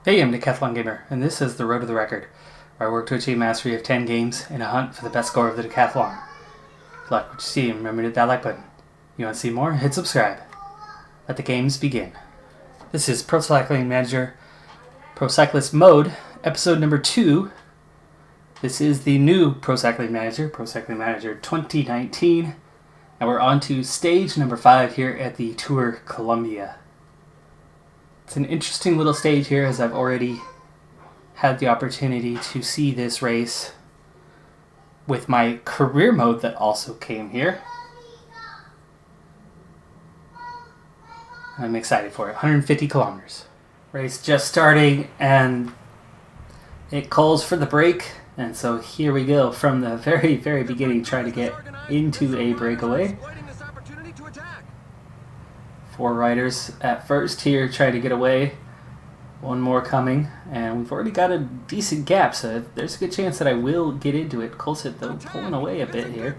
Hey, I'm Decathlon Gamer, and this is the Road to the Record, where I work to achieve mastery of 10 games in a hunt for the best score of the Decathlon. If you like what you see, remember to hit that like button. You want to see more? Hit subscribe. Let the games begin. This is Pro Cycling Manager, Pro Cyclist Mode, episode number 2. This is the new Pro Cycling Manager 2019, and we're on to stage number 5 here at the Tour Colombia. It's an interesting little stage here, as I've already had the opportunity to see this race with my career mode that also came here. I'm excited for it. 150 kilometers. Race just starting, and it calls for the break. And so here we go from the very, very beginning, trying to get into a breakaway. 4 riders at first here trying to get away. One more coming, and we've already got a decent gap, so there's a good chance that I will get into it. Colsit, though, pulling away a bit here.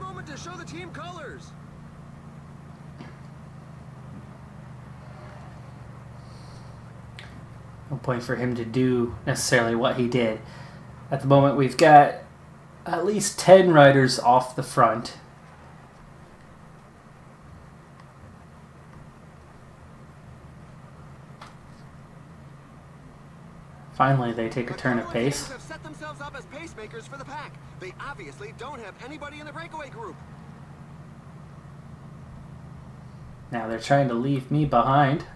No point for him to do necessarily what he did. At the moment, we've got at least 10 riders off the front. Finally, they take a turn of pace. Have set themselves up as pacemakers for the pack. They obviously don't have anybody in the breakaway group. Now they're trying to leave me behind.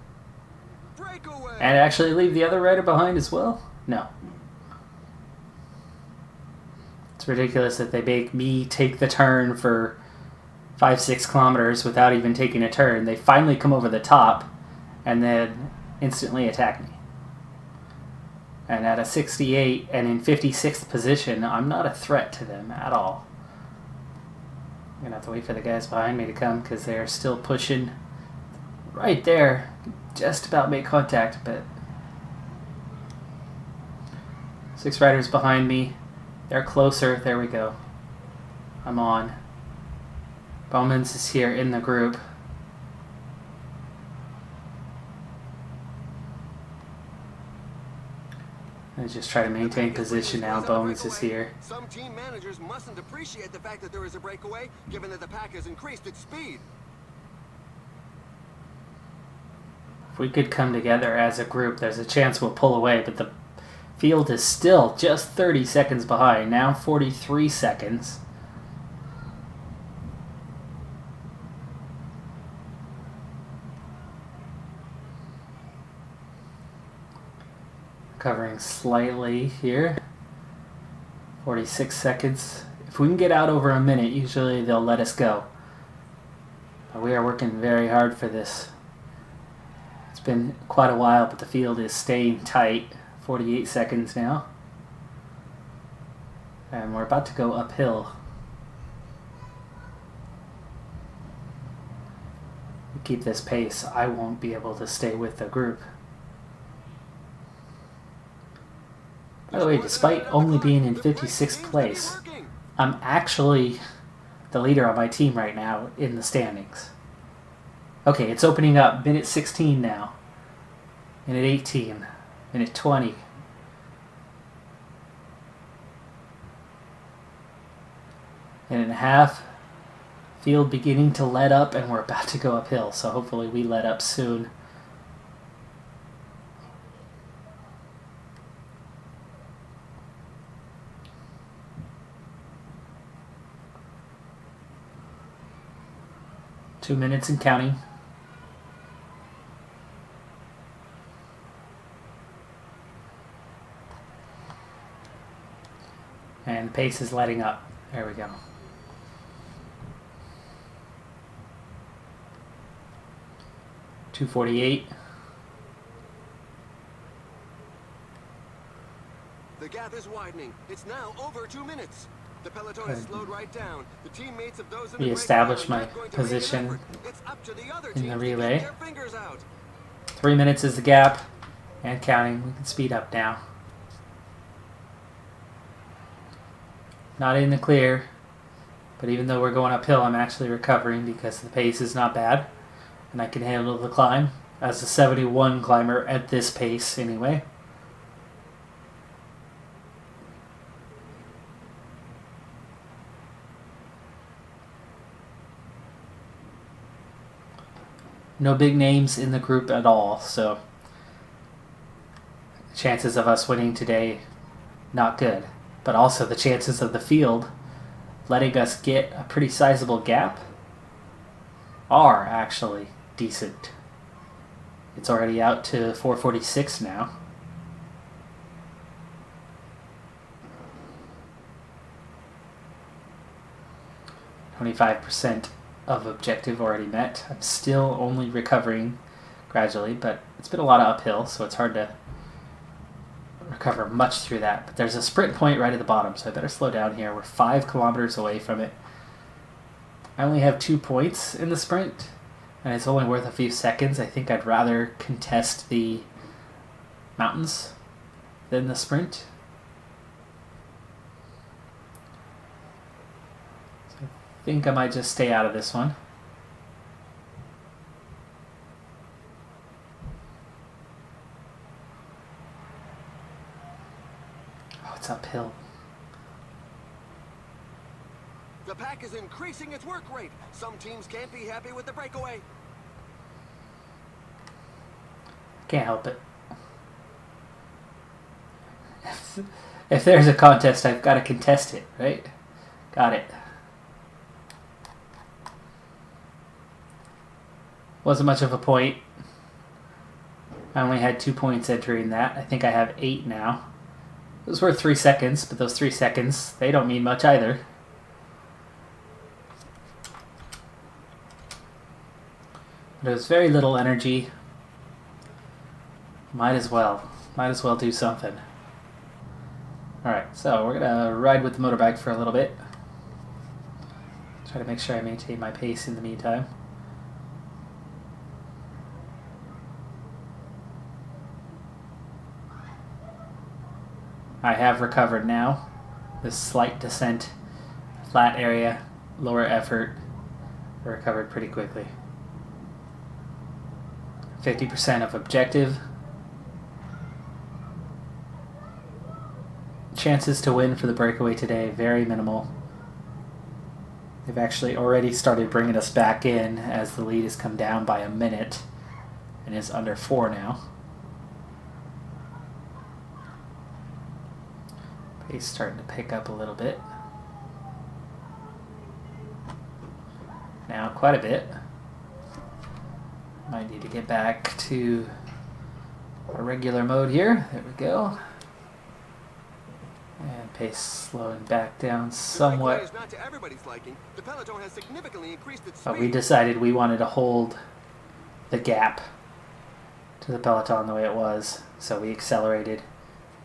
Breakaway. And actually leave the other rider behind as well? No. It's ridiculous that they make me take the turn for 5-6 kilometers without even taking a turn. They finally come over the top and then instantly attack me. And at a 68 and in 56th position, I'm not a threat to them at all. I'm going to have to wait for the guys behind me to come because they're still pushing right there. Just about make contact, but 6 riders behind me. They're closer. There we go. I'm on. Bowman's is here in the group. I just try to maintain position now. Bowman's is here. Some team managers mustn't appreciate the fact that there is a breakaway, given that the pack has increased its speed. If we could come together as a group, there's a chance we'll pull away, but the field is still just 30 seconds behind. Now 43 seconds. Covering slightly here. 46 seconds. If we can get out over a minute, usually they'll let us go. But we are working very hard for this. It's been quite a while, but the field is staying tight. 48 seconds now. And we're about to go uphill. If we keep this pace, I won't be able to stay with the group. By the way, despite only being in 56th place, I'm actually the leader on my team right now in the standings. Okay, it's opening up. Minute 16 now. Minute 18. Minute 20. Minute and a half. Field beginning to let up, and we're about to go uphill, so hopefully we let up soon. Two minutes and counting. And the pace is letting up. There we go. .248. The gap is widening. It's now over 2 minutes. The peloton is slowed right down. The teammates of those in the Reestablish my position in the relay. 3 minutes is the gap, and counting. We can speed up now. Not in the clear, but even though we're going uphill, I'm actually recovering because the pace is not bad, and I can handle the climb as a 71 climber at this pace anyway. no big names in the group at all, so chances of us winning today, not good. But also the chances of the field letting us get a pretty sizable gap are actually decent. It's already out to 446 now. %25 of objective already met. I'm still only recovering gradually, but it's been a lot of uphill, so it's hard to recover much through that. But there's a sprint point right at the bottom, so I better slow down here. We're 5 kilometers away from it. I only have 2 points in the sprint, and it's only worth a few seconds. I think I'd rather contest the mountains than the sprint. So I think I might just stay out of this one. Oh, it's uphill. The pack is increasing its work rate. Some teams can't be happy with the breakaway. Can't help it. If there's a contest, I've got to contest it, right? Got it. Wasn't much of a point. I only had 2 points entering that. I think I have 8 now. It was worth 3 seconds, but those 3 seconds, they don't mean much either. But it was very little energy. Might as well do something. Alright, so we're gonna ride with the motorbike for a little bit. Try to make sure I maintain my pace in the meantime. I have recovered now. This slight descent, flat area, lower effort, I recovered pretty quickly. 50% of objective. Chances to win for the breakaway today, very minimal. They've actually already started bringing us back in as the lead has come down by a minute and is under 4 now. Pace starting to pick up a little bit. Now quite a bit. Might need to get back to a regular mode here. There we go. And pace slowing back down somewhat. But we decided we wanted to hold the gap to the peloton the way it was, so we accelerated,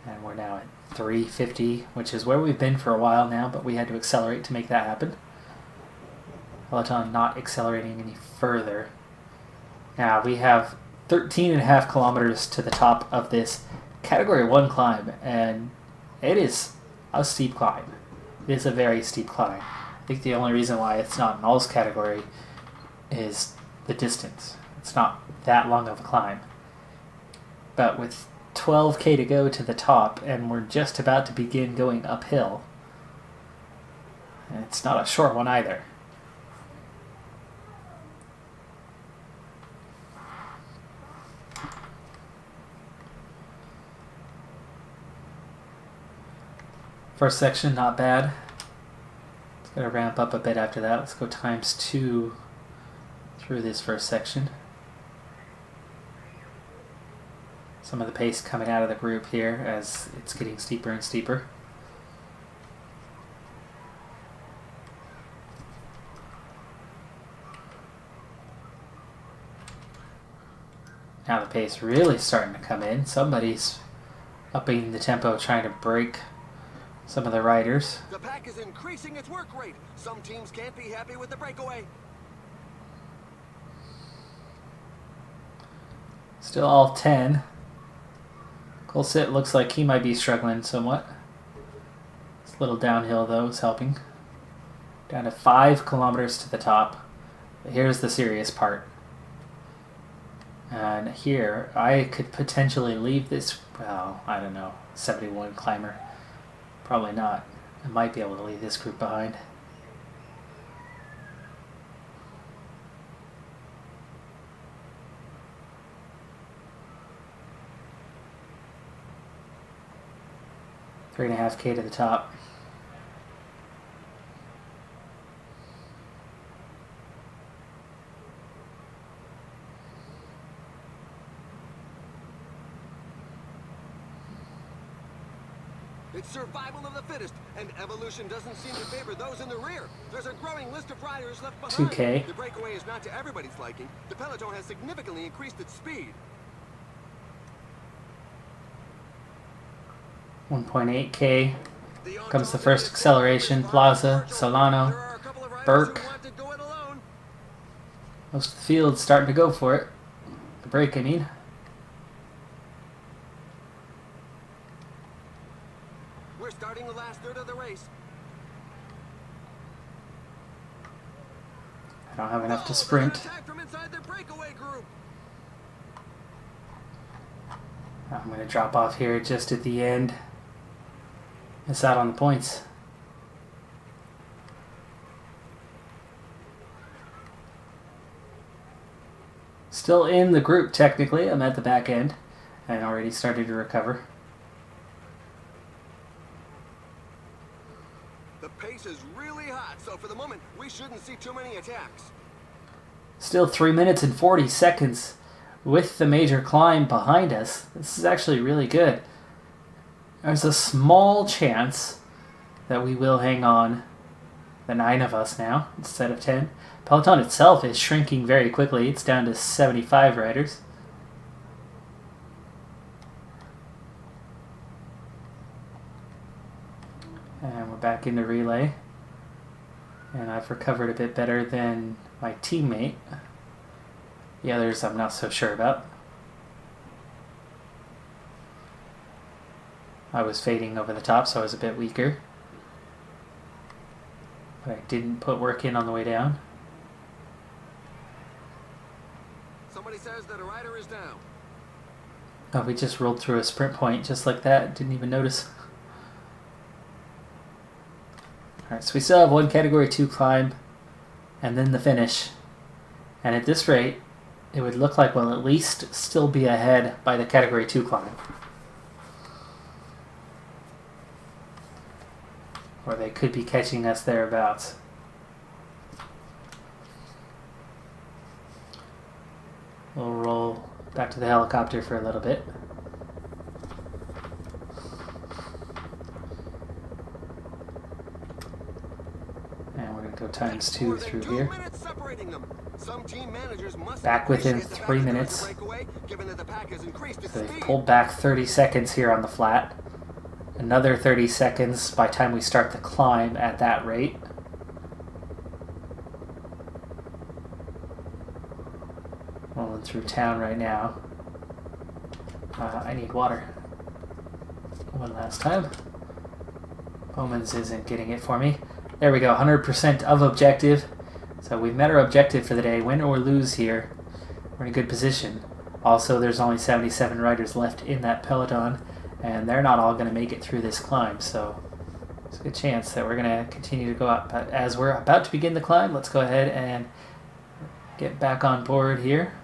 and we're now at 350, which is where we've been for a while now, but we had to accelerate to make that happen. Peloton not accelerating any further. Now we have 13.5 kilometers to the top of this Category 1 climb, and it is a steep climb. It is a very steep climb. I think the only reason why it's not in All's category is the distance. It's not that long of a climb. But with 12k to go to the top, and we're just about to begin going uphill, and it's not a short one either. First section, not bad. It's going to ramp up a bit after that. Let's go ×2 through this first section. Some of the pace coming out of the group here as it's getting steeper and steeper. Now the pace really starting to come in. Somebody's upping the tempo, trying to break some of the riders. The pack is increasing its work rate. Some teams can't be happy with the breakaway. Still all 10. Colsit looks like he might be struggling somewhat. It's a little downhill though, is helping. Down to 5 kilometers to the top. But here's the serious part. And here, I could potentially leave this, well, I don't know, 71 climber. Probably not. I might be able to leave this group behind. 3.5K to the top. It's survival of the fittest, and evolution doesn't seem to favor those in the rear. There's a growing list of riders left behind. 2K. The breakaway is not to everybody's liking. The peloton has significantly increased its speed. 1.8K. Comes the first acceleration. Plaza, Solano, Burke. Most of the field's starting to go for it. The break, I mean. We're starting the last third of the race. I don't have enough to sprint. From inside the breakaway group. I'm going to drop off here just at the end. Miss out on the points. Still in the group, technically. I'm at the back end and already started to recover. The pace is really hot, so for the moment, we shouldn't see too many attacks. Still 3 minutes and 40 seconds with the major climb behind us. This is actually really good. There's a small chance that we will hang on, the 9 of us now, instead of 10. Peloton itself is shrinking very quickly. It's down to 75 riders. And we're back into relay. And I've recovered a bit better than my teammate. The others I'm not so sure about. I was fading over the top, so I was a bit weaker. But I didn't put work in on the way down. Somebody says that a rider is down. Oh, we just rolled through a sprint point just like that. Didn't even notice. Alright, so we still have one Category 2 climb and then the finish. And at this rate, it would look like we'll at least still be ahead by the Category 2 climb. Or they could be catching us thereabouts. We'll roll back to the helicopter for a little bit. And we're going to go times 2 through here. Back within 3 minutes. So they've pulled back 30 seconds here on the flat. Another 30 seconds by the time we start the climb at that rate. Rolling through town right now. I need water. One last time. Bowman's isn't getting it for me. There we go, 100% of objective. So we've met our objective for the day. Win or lose here, we're in a good position. Also, there's only 77 riders left in that peloton, and they're not all going to make it through this climb, so there's a good chance that we're going to continue to go up. But as we're about to begin the climb, let's go ahead and get back on board here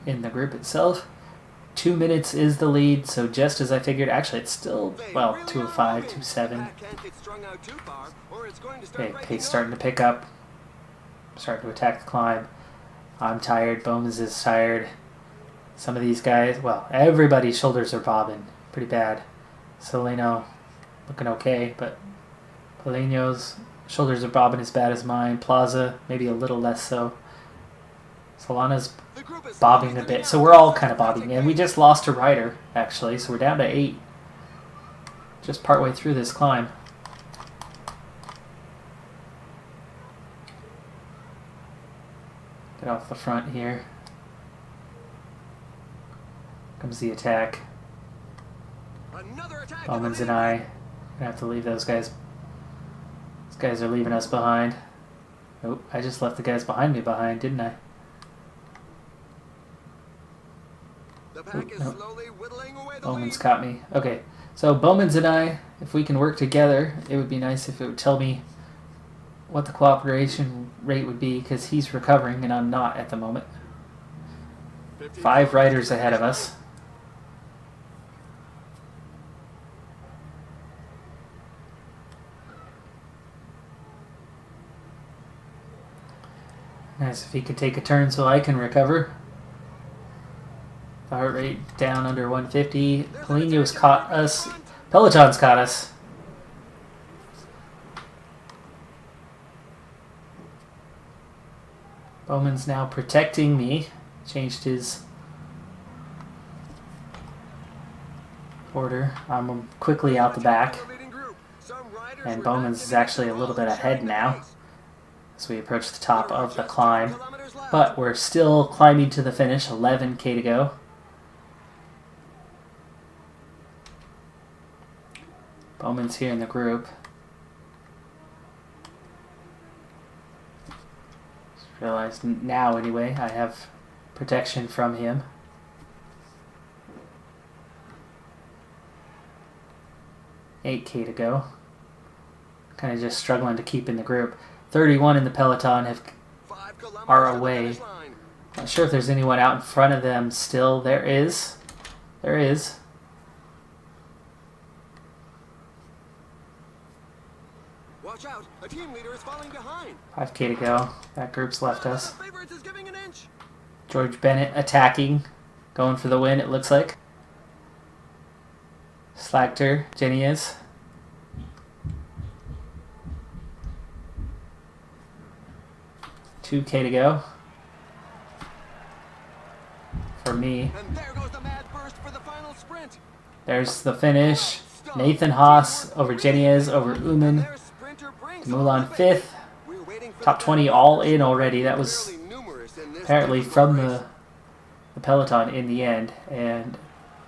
in the group itself. 2 minutes is the lead, so just as I figured. Actually, it's still, well, 2:05, 2:07. Okay, pace starting to pick up. Starting to attack the climb. I'm tired. Bowman's is tired. Some of these guys, well, everybody's shoulders are bobbing pretty bad. Solano looking okay, but Polino's shoulders are bobbing as bad as mine. Plaza, maybe a little less so. Solana's bobbing a bit, so we're all kind of bobbing. And we just lost a rider, actually, so we're down to 8. Just partway through this climb. Get off the front here. Comes the attack. Bowman's and I gonna have to leave those guys. Those guys are leaving us behind. Oh, I just left the guys behind me behind, didn't I? Bowman's caught me. Okay, so Bowman's and I, if we can work together, it would be nice if it would tell me what the cooperation rate would be, because he's recovering and I'm not at the moment. 5 riders ahead of us. Nice if he could take a turn so I can recover. The heart rate down under 150. Polino's caught us. Peloton's caught us. Bowman's now protecting me. Changed his order. I'm quickly out the back. And Bowman's is actually a little bit ahead now as we approach the top of the climb. But we're still climbing to the finish. 11K to go. Bowman's here in the group. Just realized now anyway I have protection from him. $8K to go. Kind of just struggling to keep in the group. 31 in the peloton are away. Not sure if there's anyone out in front of them still. There is. There is. Watch out, a team leader is falling behind. 5K to go. That group's left us. George Bennett attacking. Going for the win, it looks like. Slagter, Jenny is. $2K to go. For me. And there goes the mad burst for the final sprint. There's the finish. Nathan Haas over Jenny is over Uman. Mulan 5th. Top 20 all in already. That was apparently from the peloton in the end. And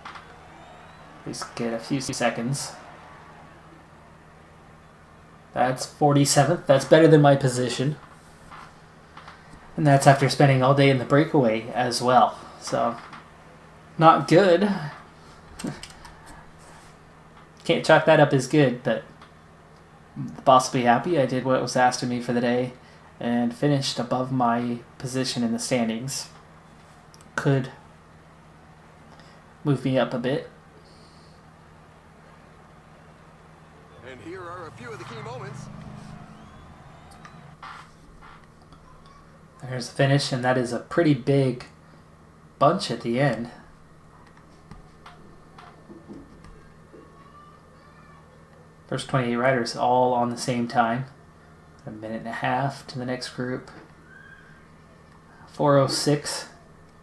at least get a few seconds. That's 47th. That's better than my position. And that's after spending all day in the breakaway as well. So, not good. Can't chalk that up as good, but the boss will be happy. I did what was asked of me for the day and finished above my position in the standings. Could move me up a bit. And here are a few of the key moments. There's the finish, and that is a pretty big bunch at the end. First 28 riders all on the same time. A minute and a half to the next group. 4:06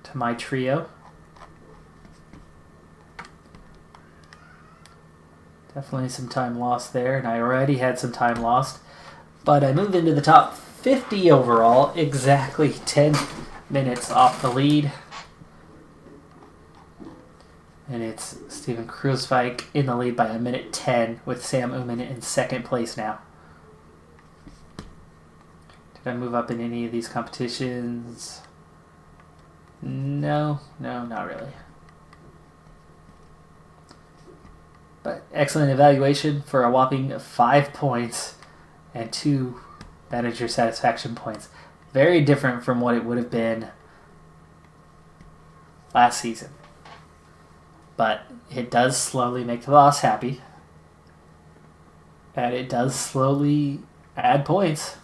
to my trio. Definitely some time lost there, and I already had some time lost. But I moved into the top 50 overall, exactly 10 minutes off the lead. And it's Steven Kruiswijk in the lead by a minute 10 with Sam Uman in second place now. Did I move up in any of these competitions? No, not really. But excellent evaluation for a whopping 5 points and 2 manager satisfaction points. Very different from what it would have been last season. But it does slowly make the boss happy. And it does slowly add points.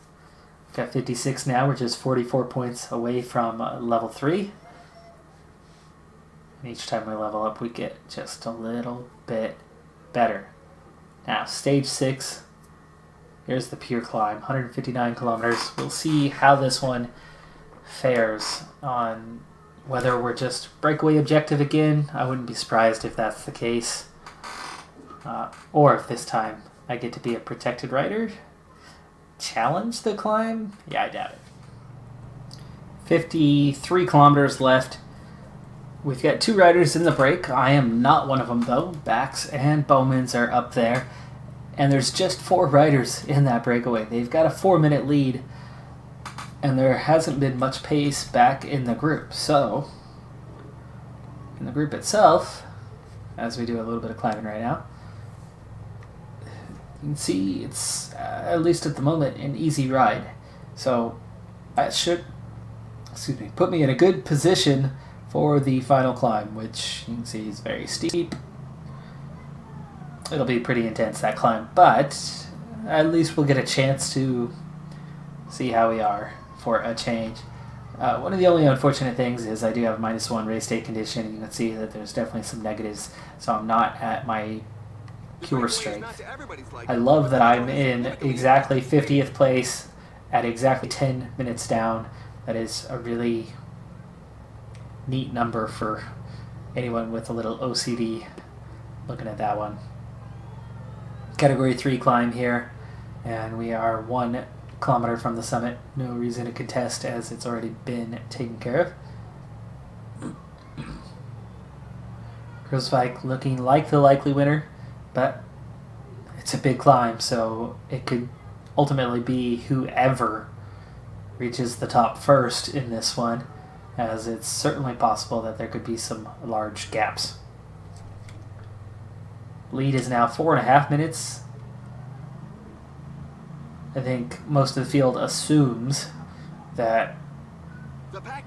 Got 56 now, which is 44 points away from level 3. And each time we level up, we get just a little bit better. Now, stage 6. Here's the pure climb, 159 kilometers. We'll see how this one fares on whether we're just breakaway objective again. I wouldn't be surprised if that's the case. Or if this time I get to be a protected rider. Challenge the climb? Yeah, I doubt it. 53 kilometers left. We've got 2 riders in the break. I am not one of them, though. Bax and Bowman's are up there. And there's just 4 riders in that breakaway. They've got a 4-minute lead. And there hasn't been much pace back in the group. So, in the group itself, as we do a little bit of climbing right now, you can see it's, at least at the moment, an easy ride. So, that should, put me in a good position for the final climb, which you can see is very steep. It'll be pretty intense, that climb, but at least we'll get a chance to see how we are for a change. One of the only unfortunate things is I do have -1 race day condition. You can see that there's definitely some negatives, so I'm not at my pure strength. I love that I'm in exactly 50th place at exactly 10 minutes down. That is a really neat number for anyone with a little OCD looking at that one. Category 3 climb here, and we are 1 kilometer from the summit. No reason to contest as it's already been taken care of. Groesbeek looking like the likely winner, but it's a big climb, so it could ultimately be whoever reaches the top first in this one, as it's certainly possible that there could be some large gaps. Lead is now 4.5 minutes. I think most of the field assumes that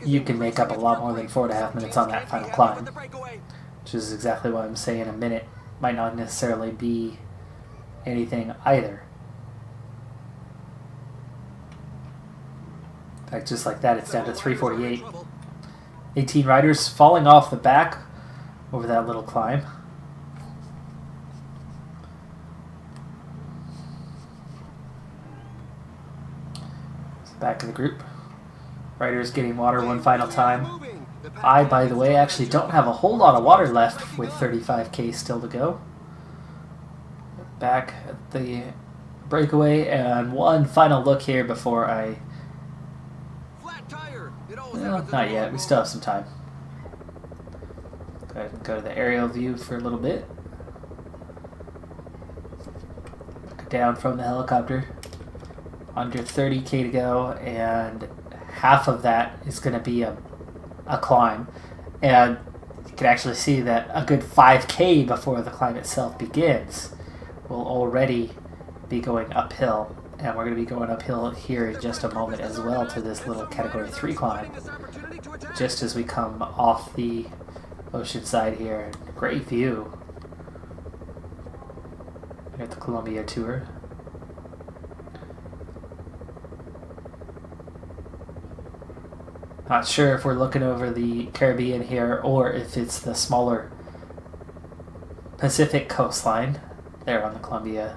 you can make up a lot more than 4.5 minutes on that final climb, which is exactly what I'm saying. A minute might not necessarily be anything either. In fact, just like that, it's down to 3:48. 18 riders falling off the back over that little climb. Back of the group. Riders getting water one final time. I, by the way, actually don't have a whole lot of water left with 35k still to go. Back at the breakaway, and one final look here before I... Well, not yet. We still have some time. Go ahead and go to the aerial view for a little bit. Look down from the helicopter. Under 30k to go, and half of that is going to be a climb. And you can actually see that a good 5k before the climb itself begins will already be going uphill. And we're going to be going uphill here in just a moment as well to this little Category 3 climb. Just as we come off the ocean side here. Great view at the Colombia tour. Not sure if we're looking over the Caribbean here or if it's the smaller Pacific coastline there on the Colombia.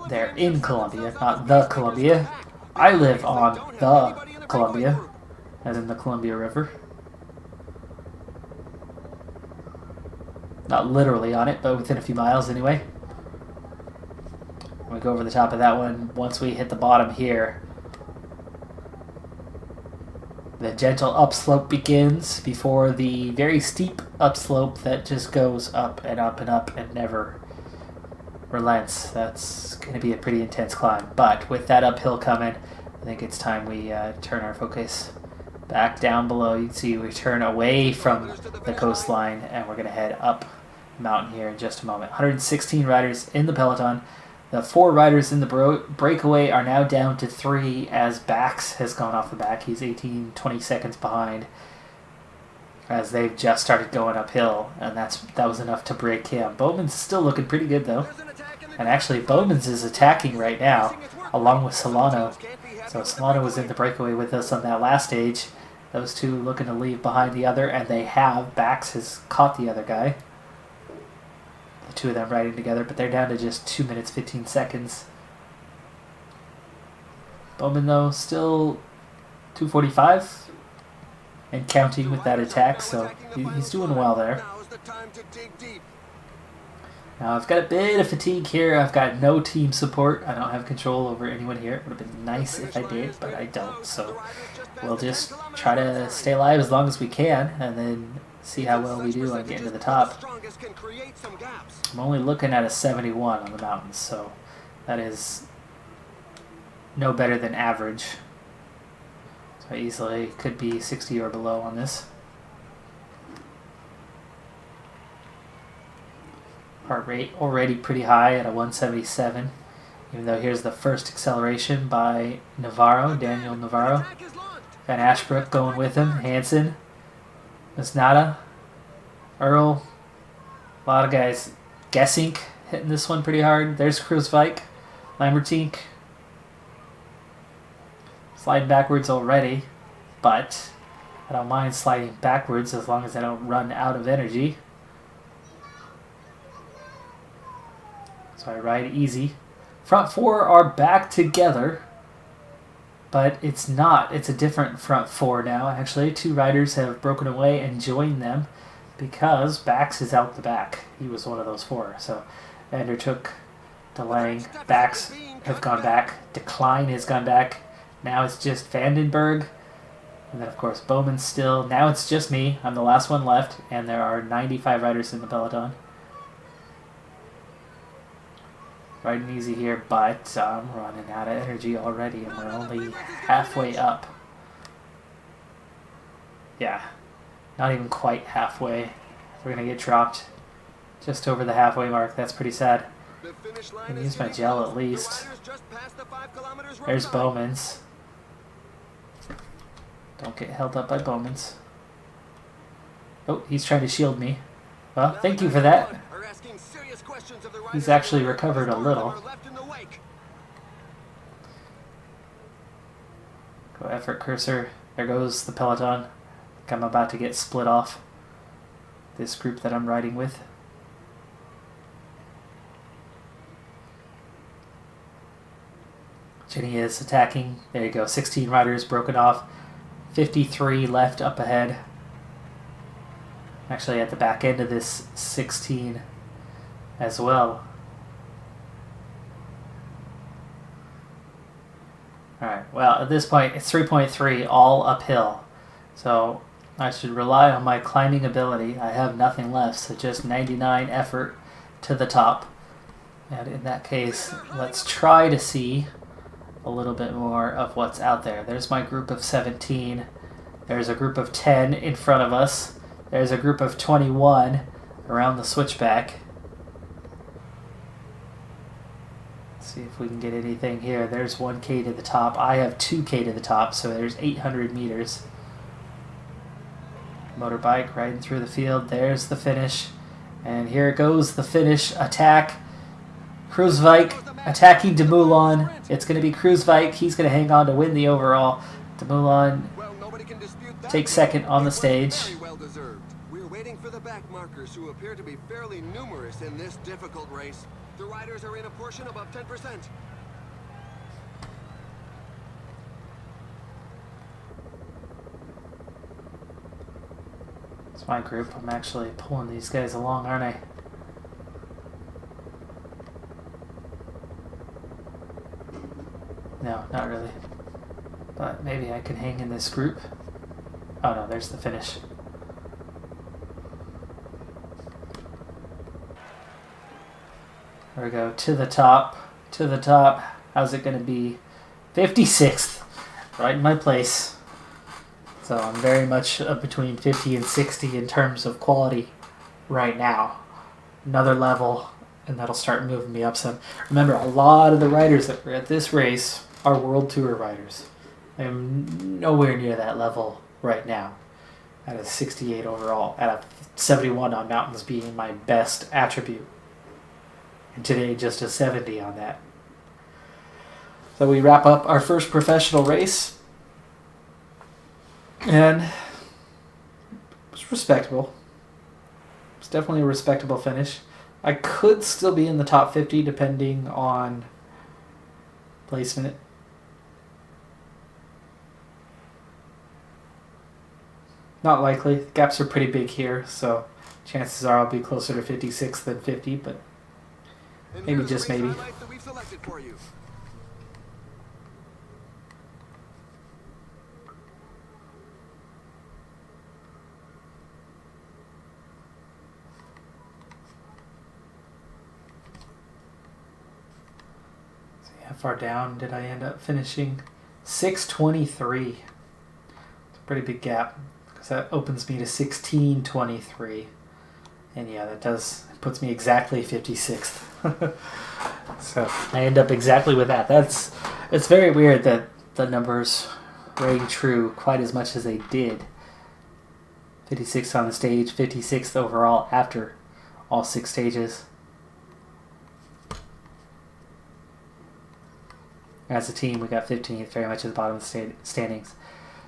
They're in Colombia, not the Colombia. I live on the Colombia, as in the Columbia River. Not literally on it, but within a few miles anyway. We go over the top of that one. Once we hit the bottom here, the gentle upslope begins before the very steep upslope that just goes up and up and up and never relents. That's going to be a pretty intense climb. But with that uphill coming, I think it's time we turn our focus back down below. You can see we turn away from the coastline and we're going to head up the mountain here in just a moment. 116 riders in the peloton. The 4 riders in the breakaway are now down to 3 as Bax has gone off the back. He's 20 seconds behind as they've just started going uphill, and that was enough to break him. Bowman's still looking pretty good though. And actually Bowman's is attacking right now along with Solano. So Solano was in the breakaway with us on that last stage. Those two looking to leave behind the other, and they have. Bax has caught the other guy. The two of them riding together, but they're down to just 2 minutes 15 seconds. Bowman though still 2:45 and counting with that attack, so he's doing well there. Now I've got a bit of fatigue here. I've got no team support. I don't have control over anyone here. It would have been nice if I did, but I don't. So we'll just try to stay alive as long as we can and then see how well we do on getting to the top. I'm only looking at a 71 on the mountains, so that is no better than average. So I easily could be 60 or below on this. Heart rate already pretty high at a 177, even though here's the first acceleration by Navarro, Daniel Navarro. Van Ashbrook going with him, Hansen, Masnada, Earl, a lot of guys. Gessink hitting this one pretty hard. There's Groesbeek, Lambertink, Slide backwards already, but I don't mind sliding backwards as long as I don't run out of energy. So I ride easy. Front four are back together, but it's not. It's a different front four now, actually. 2 riders have broken away and joined them because Bax is out the back. He was one of those 4. So Vander took delaying. Bax have gone back. Decline has gone back. Now it's just Vandenberg. And then, of course, Bowman's still. Now it's just me. I'm the last one left, and there are 95 riders in the peloton. Riding easy here, but I'm running out of energy already, and we're only halfway up. Yeah, not even quite halfway. We're going to get dropped just over the halfway mark. That's pretty sad. I can use my gel at least. There's Bowman's. Don't get held up by Bowman's. Oh, he's trying to shield me. Well, thank you for that. He's actually recovered a little. Go effort cursor. There goes the peloton. I'm about to get split off. This group that I'm riding with. Jenny is attacking. There you go. 16 riders broken off. 53 left up ahead. Actually at the back end of this 16 as well. Alright, well at this point it's 3.3 all uphill. So I should rely on my climbing ability. I have nothing left, so just 99 effort to the top. And in that case, let's try to see a little bit more of what's out there. There's my group of 17. There's a group of 10 in front of us. There's a group of 21 around the switchback. Let's see if we can get anything here. There's 1K to the top. I have 2K to the top, so there's 800 meters. Motorbike riding through the field. There's the finish. And here goes the finish attack. Kruiswijk attacking Dumoulin. It's going to be Kruiswijk. He's going to hang on to win the overall. Dumoulin takes second on the stage. We're waiting for the back markers who appear to be fairly numerous in this difficult race. The riders are in a portion above 10%. It's my group. I'm actually pulling these guys along, aren't I? No, not really. But maybe I can hang in this group. Oh no, there's the finish. There we go. To the top. To the top. How's it going to be? 56th. Right in my place. So I'm very much between 50 and 60 in terms of quality right now. Another level, and that'll start moving me up some. Remember, a lot of the riders that were at this race are World Tour riders. I'm nowhere near that level right now. At a 68 overall. At a 71 on mountains being my best attribute. And today just a 70 on that. So we wrap up our first professional race. And it was respectable. It's definitely a respectable finish. I could still be in the top 50 depending on placement. Not likely. The gaps are pretty big here, so chances are I'll be closer to 56 than 50, but maybe just maybe. How far down did I end up finishing? 6:23. It's a pretty big gap because that opens me to 16:23. And yeah, that puts me exactly 56th. So I end up exactly with that. It's very weird that the numbers rang true quite as much as they did. 56th on the stage, 56th overall after all 6 stages. As a team, we got 15th, very much at the bottom of the standings.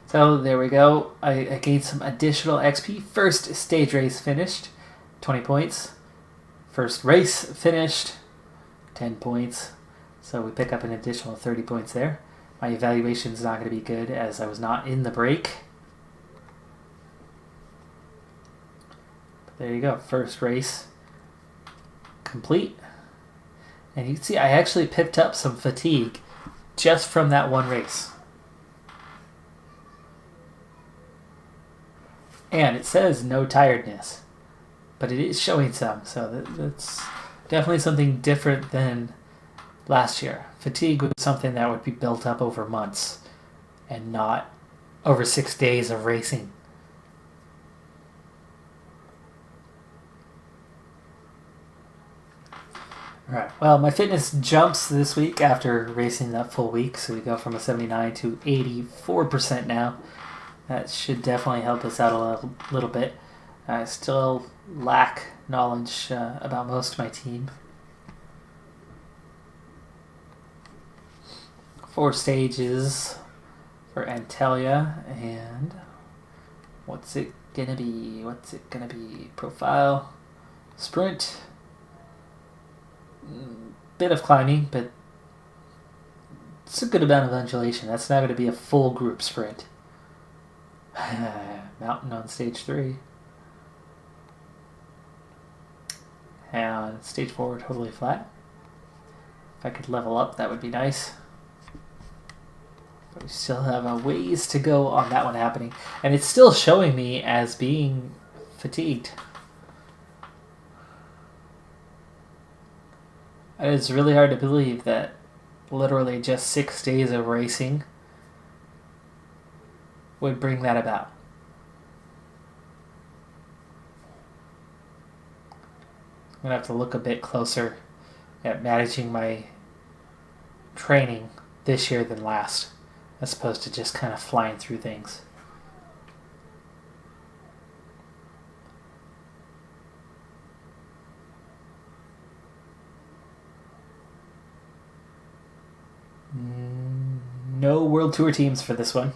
So there we go. I gained some additional XP. First stage race finished, 20 points. First race finished, 10 points. So we pick up an additional 30 points there. My evaluation is not going to be good as I was not in the break. But there you go. First race complete. And you can see I actually picked up some fatigue just from that one race. And it says no tiredness, but it is showing some, so that's definitely something different than last year. Fatigue was something that would be built up over months and not over 6 days of racing. Alright, well, my fitness jumps this week after racing that full week, so we go from a 79 to 84% now. That should definitely help us out a little bit. I still lack knowledge about most of my team. 4 stages for Antalya, and what's it gonna be? Profile, sprint, bit of climbing, but it's a good amount of undulation. That's not going to be a full group sprint. Mountain on stage 3. And stage 4 totally flat. If I could level up, that would be nice. But we still have a ways to go on that one happening. And it's still showing me as being fatigued. It's really hard to believe that literally just 6 days of racing would bring that about. I'm going to have to look a bit closer at managing my training this year than last, as opposed to just kind of flying through things. No World Tour teams for this one.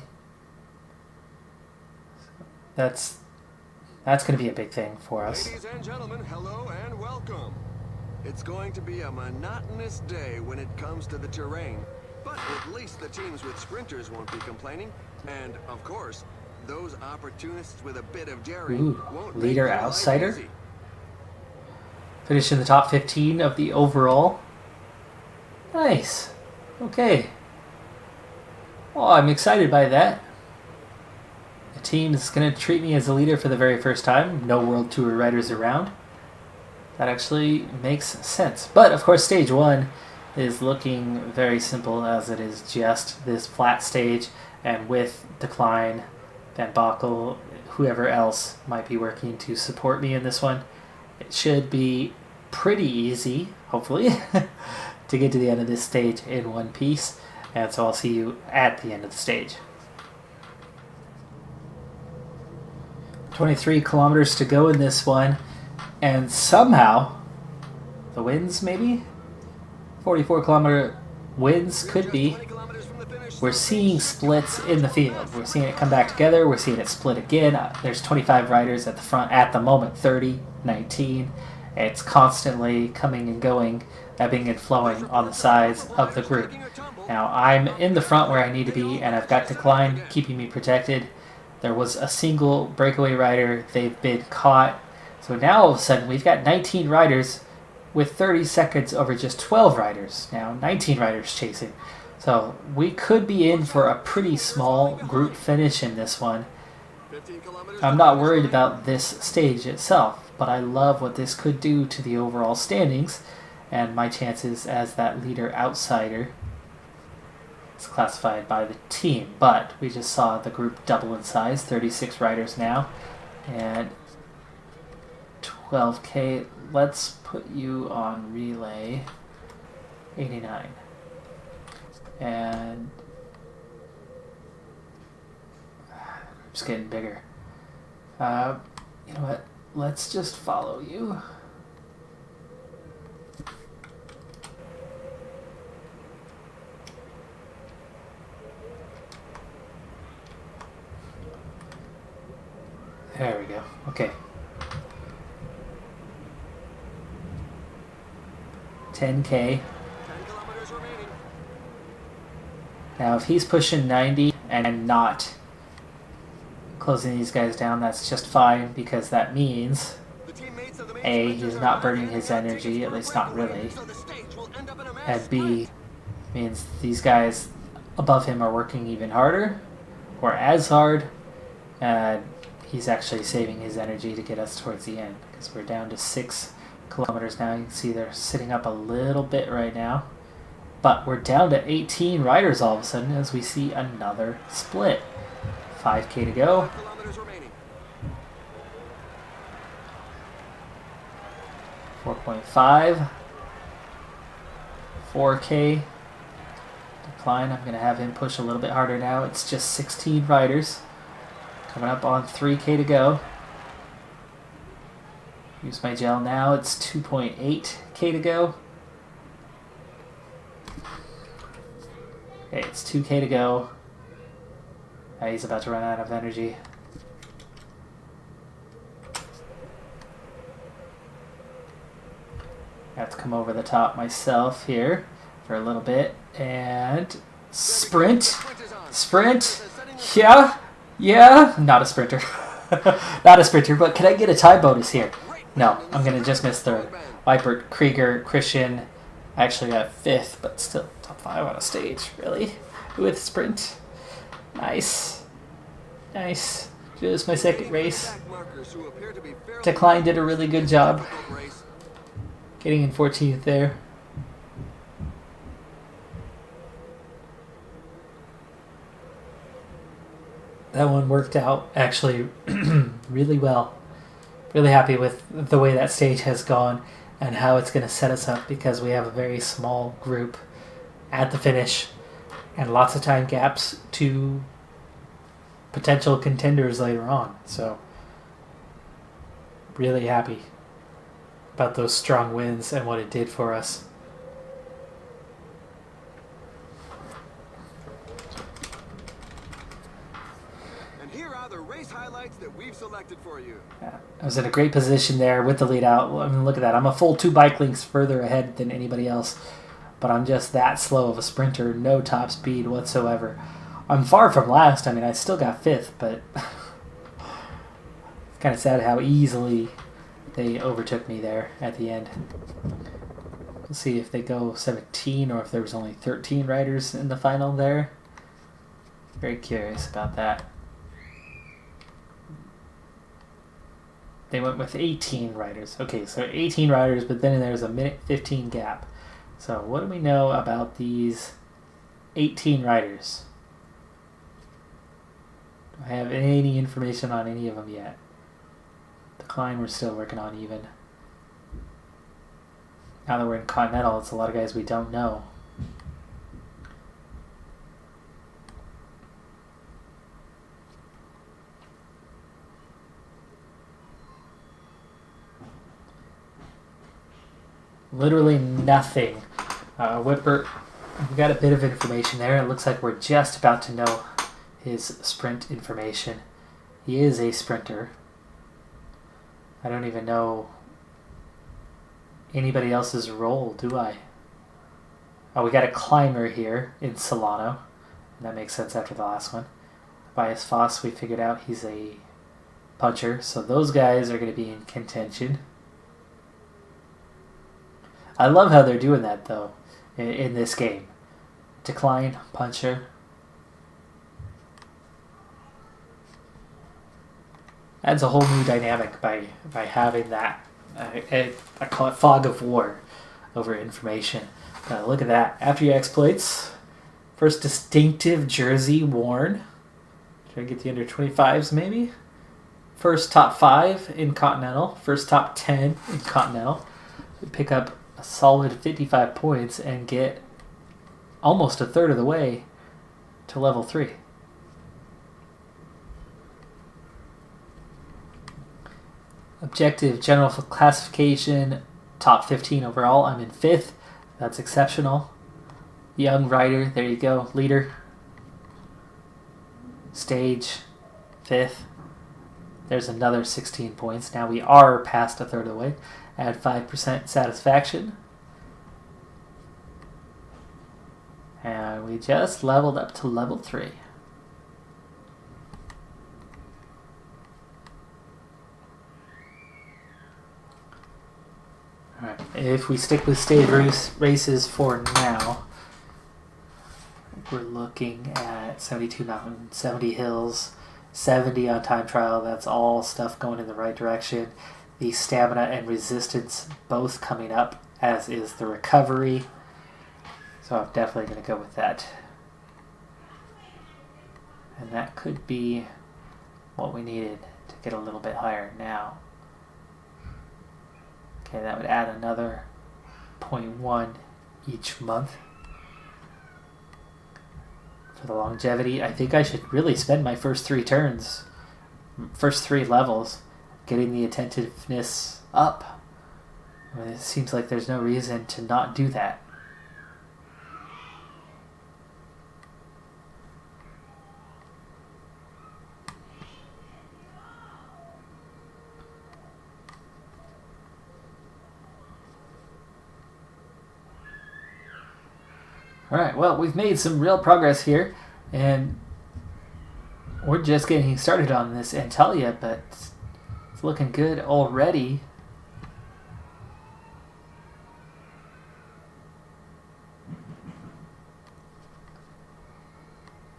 That's going to be a big thing for us. Ladies and gentlemen, hello and welcome. It's going to be a monotonous day when it comes to the terrain, but at least the teams with sprinters won't be complaining, and of course, those opportunists with a bit of daring won't make leader their life outsider. easy. Finish in the top 15 of the overall. Nice. Okay. Well, I'm excited by that. The team is going to treat me as a leader for the very first time. No World Tour riders around. That actually makes sense. But, of course, stage 1 is looking very simple, as it is just this flat stage, and with Decline, Van Bockel, whoever else might be working to support me in this one, it should be pretty easy, hopefully, to get to the end of this stage in one piece. And so I'll see you at the end of the stage. 23 kilometers to go in this one, and somehow the winds, maybe 44 kilometer winds, could be. We're seeing splits in the field. We're seeing it come back together. We're seeing it split again. There's 25 riders at the front at the moment, 30, 19. It's constantly coming and going, ebbing and flowing on the sides of the group. Now, I'm in the front where I need to be, and I've got Decline keeping me protected. There was a single breakaway rider. They've been caught. So now, all of a sudden, we've got 19 riders with 30 seconds over just 12 riders. Now, 19 riders chasing. So we could be in for a pretty small group finish in this one. I'm not worried about this stage itself, but I love what this could do to the overall standings and my chances as that leader outsider. It's classified by the team, but we just saw the group double in size, 36 riders now, and 12K. Let's put you on relay 89. And it's getting bigger. You know what? Let's just follow you. Okay. 10K. 10 kilometers remaining. Now, if he's pushing 90 and not closing these guys down, that's just fine, because that means The teammates of the main A, sprinters he's are not not burning his handing out energy, tickets at for a least not breakaway, really, so the stage will end up in a mass and B, sprint. means these guys above him are working even harder, or as hard, and he's actually saving his energy to get us towards the end, because we're down to 6 kilometers now. You can see they're sitting up a little bit right now, but we're down to 18 riders all of a sudden as we see another split. 5K to go. 5 kilometers remaining. 4.5. 4K. Decline. I'm going to have him push a little bit harder now. It's just 16 riders. Coming up on 3K to go. Use my gel now. It's 2.8K to go. Okay, it's 2K to go. He's about to run out of energy. I have to come over the top myself here for a little bit. And sprint. Sprint. Yeah. Yeah. Not a sprinter. Not a sprinter, but can I get a time bonus here? No, I'm going to just miss third. Vipert, Krieger, Christian. I actually got 5th, but still top 5 on a stage. Really? With sprint. Nice. Nice. Just my second race. Decline did a really good job getting in 14th there. That one worked out actually really well. Really happy with the way that stage has gone and how it's going to set us up, because we have a very small group at the finish and lots of time gaps to potential contenders later on. So really happy about those strong wins and what it did for us. And here are the race highlights that we've selected for you. I was in a great position there with the lead out. I mean, look at that. I'm a full 2 bike lengths further ahead than anybody else, but I'm just that slow of a sprinter, no top speed whatsoever. I'm far from last. I mean, I still got 5th, but it's kind of sad how easily they overtook me there at the end. We'll see if they go 17 or if there was only 13 riders in the final there. Very curious about that. They went with 18 riders. Okay, so 18 riders, but then there's a minute 15 gap. So what do we know about these 18 riders? Do I have any information on any of them yet? Decline, we're still working on even. Now that we're in Continental, it's a lot of guys we don't know. Literally nothing. Whipper, we got a bit of information there. It looks like we're just about to know his sprint information. He is a sprinter. I don't even know anybody else's role, do I? Oh, we got a climber here in Solano. And that makes sense after the last one. Bias Foss, we figured out he's a puncher. So those guys are going to be in contention. I love how they're doing that, though, in this game. Decline, puncher. Adds a whole new dynamic by having that. I call it fog of war over information. Look at that. After your exploits, first distinctive jersey worn. Try to get the under 25s, maybe. First top 5 in Continental. First top 10 in Continental. We pick up a solid 55 points and get almost a third of the way to level 3. Objective general classification, top 15 overall. I'm in 5th. That's exceptional. Young rider, there you go. Leader. Stage, 5th. There's another 16 points. Now we are past a third of the way. Add 5% satisfaction. And we just leveled up to level 3. Alright, if we stick with stage races for now, we're looking at 72 mountains, 70 hills, 70 on time trial. That's all stuff going in the right direction. The stamina and resistance both coming up, as is the recovery. So I'm definitely going to go with that. And that could be what we needed to get a little bit higher now. Okay, that would add another 0.1 each month. For the longevity, I think I should really spend my first 3 turns, first 3 levels, getting the attentiveness up. I mean, it seems like there's no reason to not do that. Alright, well, we've made some real progress here, and we're just getting started on this Antalya, but it's looking good already.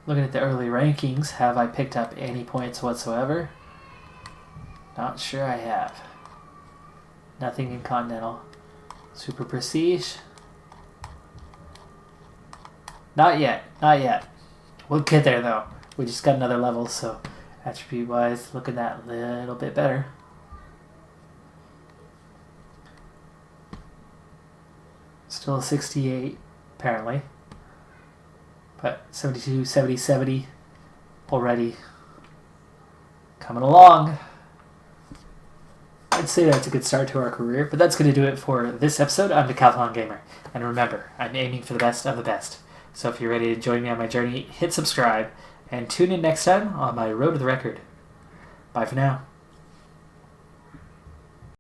Looking at the early rankings, have I picked up any points whatsoever? Not sure I have. Nothing in Continental. Super Prestige? Not yet, not yet. We'll get there though. We just got another level, so attribute wise, looking that little bit better. Still a 68, apparently. But 72, 70, 70 already coming along. I'd say that's a good start to our career, but that's going to do it for this episode. I'm Decathlon Gamer, and remember, I'm aiming for the best of the best. So if you're ready to join me on my journey, hit subscribe, and tune in next time on my Road to the Record. Bye for now.